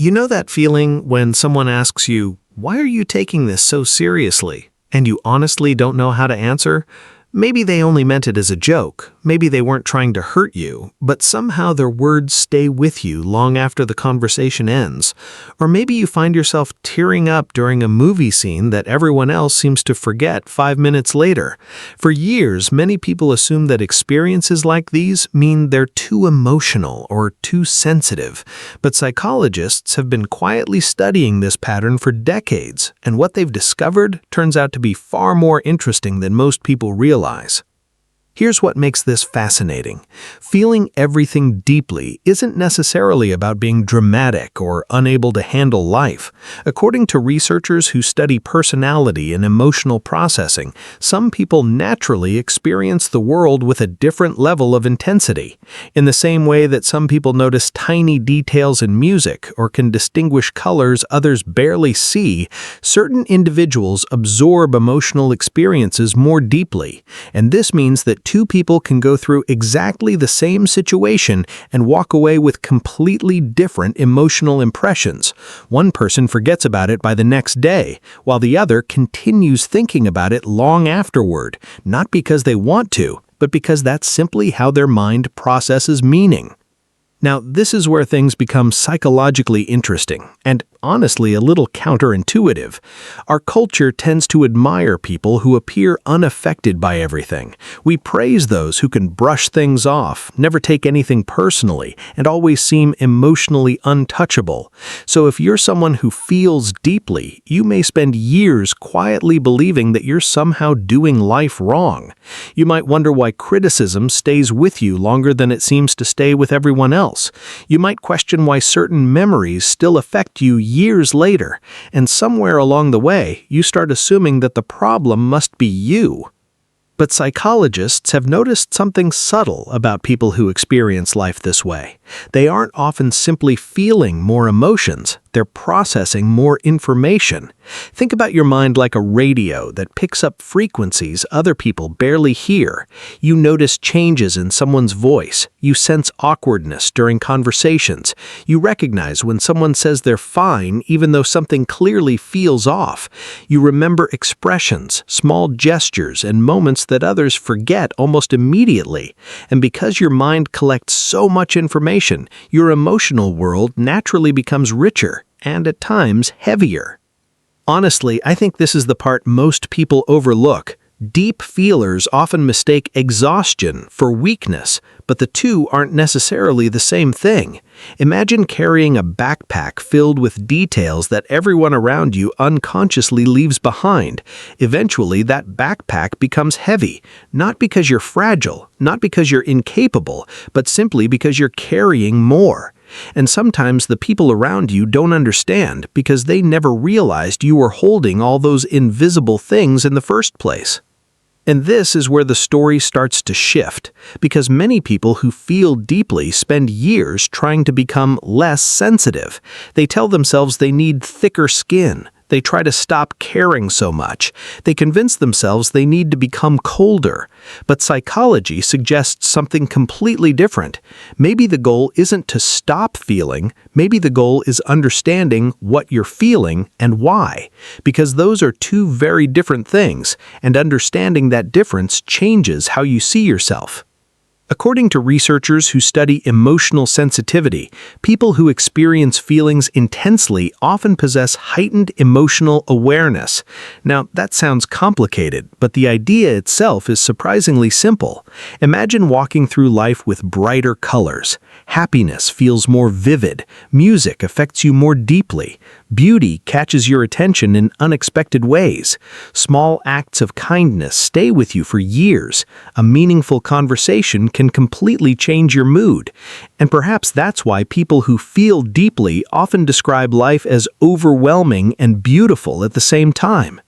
You know that feeling when someone asks you, "Why are you taking this so seriously?" and you honestly don't know how to answer? Maybe they only meant it as a joke, maybe they weren't trying to hurt you, but somehow their words stay with you long after the conversation ends. Or maybe you find yourself tearing up during a movie scene that everyone else seems to forget 5 minutes later. For years, many people assume that experiences like these mean they're too emotional or too sensitive, but psychologists have been quietly studying this pattern for decades, and what they've discovered turns out to be far more interesting than most people realize. Here's what makes this fascinating. Feeling everything deeply isn't necessarily about being dramatic or unable to handle life. According to researchers who study personality and emotional processing, some people naturally experience the world with a different level of intensity. In the same way that some people notice tiny details in music or can distinguish colors others barely see, certain individuals absorb emotional experiences more deeply, and this means that two people can go through exactly the same situation and walk away with completely different emotional impressions. One person forgets about it by the next day, while the other continues thinking about it long afterward, not because they want to, but because that's simply how their mind processes meaning. Now, this is where things become psychologically interesting and honestly a little counterintuitive. Our culture tends to admire people who appear unaffected by everything. We praise those who can brush things off, never take anything personally, and always seem emotionally untouchable. So if you're someone who feels deeply, you may spend years quietly believing that you're somehow doing life wrong. You might wonder why criticism stays with you longer than it seems to stay with everyone else. You might question why certain memories still affect you years later, and somewhere along the way, you start assuming that the problem must be you. But psychologists have noticed something subtle about people who experience life this way. They aren't often simply feeling more emotions, they're processing more information. Think about your mind like a radio that picks up frequencies other people barely hear. You notice changes in someone's voice. You sense awkwardness during conversations. You recognize when someone says they're fine even though something clearly feels off. You remember expressions, small gestures, and moments that others forget almost immediately. And because your mind collects so much information, your emotional world naturally becomes richer and at times heavier. Honestly, I think this is the part most people overlook. Deep feelers often mistake exhaustion for weakness, but the two aren't necessarily the same thing. Imagine carrying a backpack filled with details that everyone around you unconsciously leaves behind. Eventually, that backpack becomes heavy, not because you're fragile, not because you're incapable, but simply because you're carrying more. And sometimes the people around you don't understand because they never realized you were holding all those invisible things in the first place. And this is where the story starts to shift, because many people who feel deeply spend years trying to become less sensitive. They tell themselves they need thicker skin. They try to stop caring so much. They convince themselves they need to become colder. But psychology suggests something completely different. Maybe the goal isn't to stop feeling. Maybe the goal is understanding what you're feeling and why. Because those are two very different things, and understanding that difference changes how you see yourself. According to researchers who study emotional sensitivity, people who experience feelings intensely often possess heightened emotional awareness. Now, that sounds complicated, but the idea itself is surprisingly simple. Imagine walking through life with brighter colors. Happiness feels more vivid. Music affects you more deeply. Beauty catches your attention in unexpected ways. Small acts of kindness stay with you for years. A meaningful conversation can completely change your mood. And perhaps that's why people who feel deeply often describe life as overwhelming and beautiful at the same time.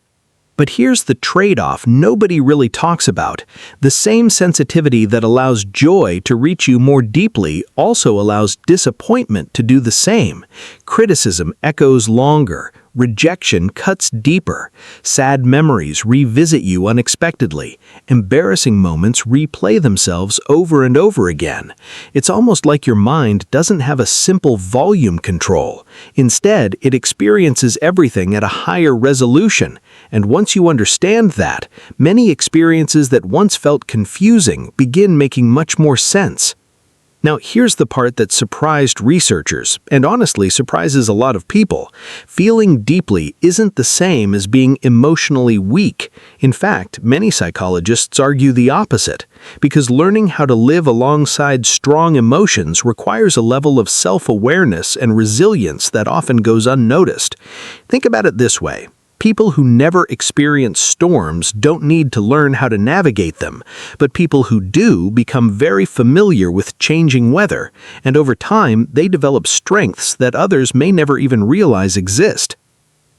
But here's the trade-off nobody really talks about. The same sensitivity that allows joy to reach you more deeply also allows disappointment to do the same. Criticism echoes longer. Rejection cuts deeper. Sad memories revisit you unexpectedly. Embarrassing moments replay themselves over and over again. It's almost like your mind doesn't have a simple volume control. Instead, it experiences everything at a higher resolution. And once you understand that, many experiences that once felt confusing begin making much more sense. Now, here's the part that surprised researchers, and honestly surprises a lot of people. Feeling deeply isn't the same as being emotionally weak. In fact, many psychologists argue the opposite, because learning how to live alongside strong emotions requires a level of self-awareness and resilience that often goes unnoticed. Think about it this way. People who never experience storms don't need to learn how to navigate them, but people who do become very familiar with changing weather, and over time they develop strengths that others may never even realize exist.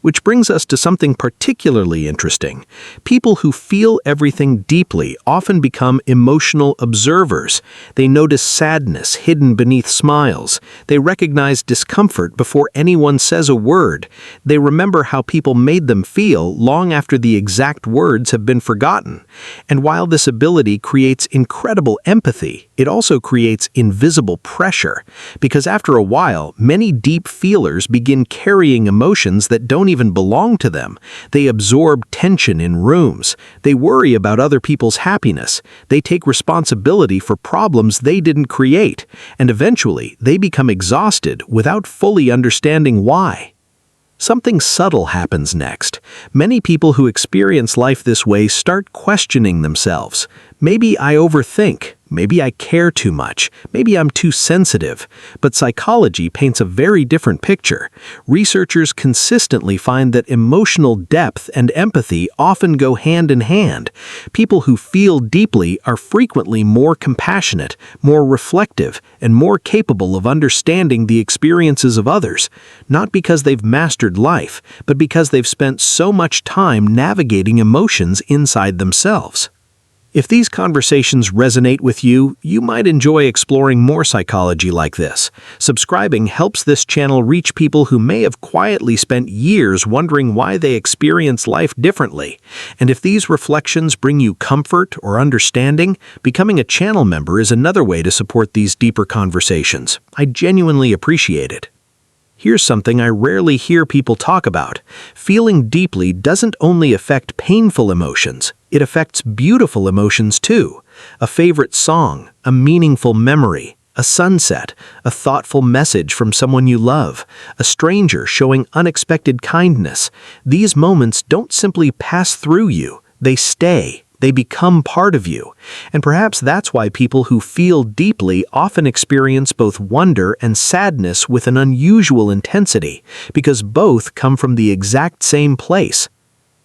Which brings us to something particularly interesting. People who feel everything deeply often become emotional observers. They notice sadness hidden beneath smiles. They recognize discomfort before anyone says a word. They remember how people made them feel long after the exact words have been forgotten. And while this ability creates incredible empathy, it also creates invisible pressure. Because after a while, many deep feelers begin carrying emotions that don't even belong to them. They absorb tension in rooms. They worry about other people's happiness. They take responsibility for problems they didn't create. And eventually, they become exhausted without fully understanding why. Something subtle happens next. Many people who experience life this way start questioning themselves. Maybe I overthink. Maybe I care too much. Maybe I'm too sensitive. But psychology paints a very different picture. Researchers consistently find that emotional depth and empathy often go hand in hand. People who feel deeply are frequently more compassionate, more reflective, and more capable of understanding the experiences of others, not because they've mastered life, but because they've spent so much time navigating emotions inside themselves. If these conversations resonate with you, you might enjoy exploring more psychology like this. Subscribing helps this channel reach people who may have quietly spent years wondering why they experience life differently. And if these reflections bring you comfort or understanding, becoming a channel member is another way to support these deeper conversations. I genuinely appreciate it. Here's something I rarely hear people talk about. Feeling deeply doesn't only affect painful emotions, it affects beautiful emotions too. A favorite song, a meaningful memory, a sunset, a thoughtful message from someone you love, a stranger showing unexpected kindness. These moments don't simply pass through you, they stay. They become part of you. And perhaps that's why people who feel deeply often experience both wonder and sadness with an unusual intensity, because both come from the exact same place.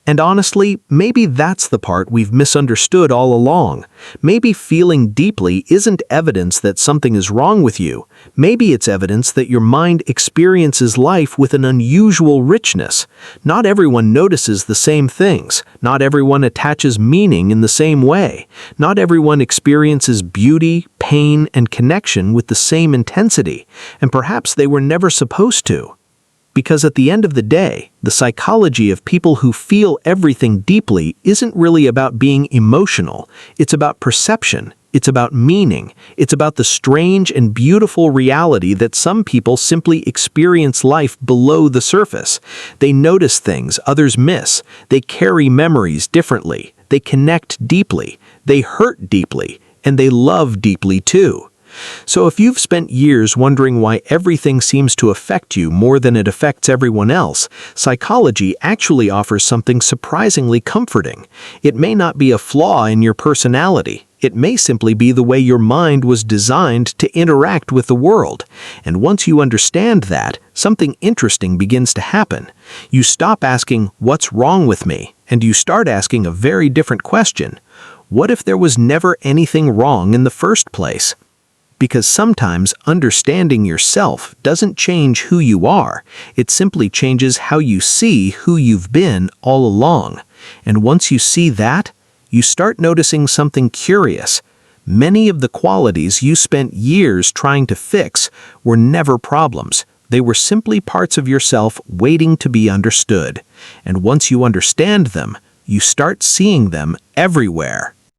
And honestly, maybe that's the part we've misunderstood all along. Maybe feeling deeply isn't evidence that something is wrong with you. Maybe it's evidence that your mind experiences life with an unusual richness. Not everyone notices the same things. Not everyone attaches meaning in the same way. Not everyone experiences beauty, pain, and connection with the same intensity. And perhaps they were never supposed to. Because at the end of the day, the psychology of people who feel everything deeply isn't really about being emotional. It's about perception. It's about meaning. It's about the strange and beautiful reality that some people simply experience life below the surface. They notice things others miss. They carry memories differently. They connect deeply. They hurt deeply. And they love deeply too. So if you've spent years wondering why everything seems to affect you more than it affects everyone else, psychology actually offers something surprisingly comforting. It may not be a flaw in your personality. It may simply be the way your mind was designed to interact with the world. And once you understand that, something interesting begins to happen. You stop asking, "What's wrong with me?" and you start asking a very different question. What if there was never anything wrong in the first place? Because sometimes understanding yourself doesn't change who you are. It simply changes how you see who you've been all along. And once you see that, you start noticing something curious. Many of the qualities you spent years trying to fix were never problems. They were simply parts of yourself waiting to be understood. And once you understand them, you start seeing them everywhere.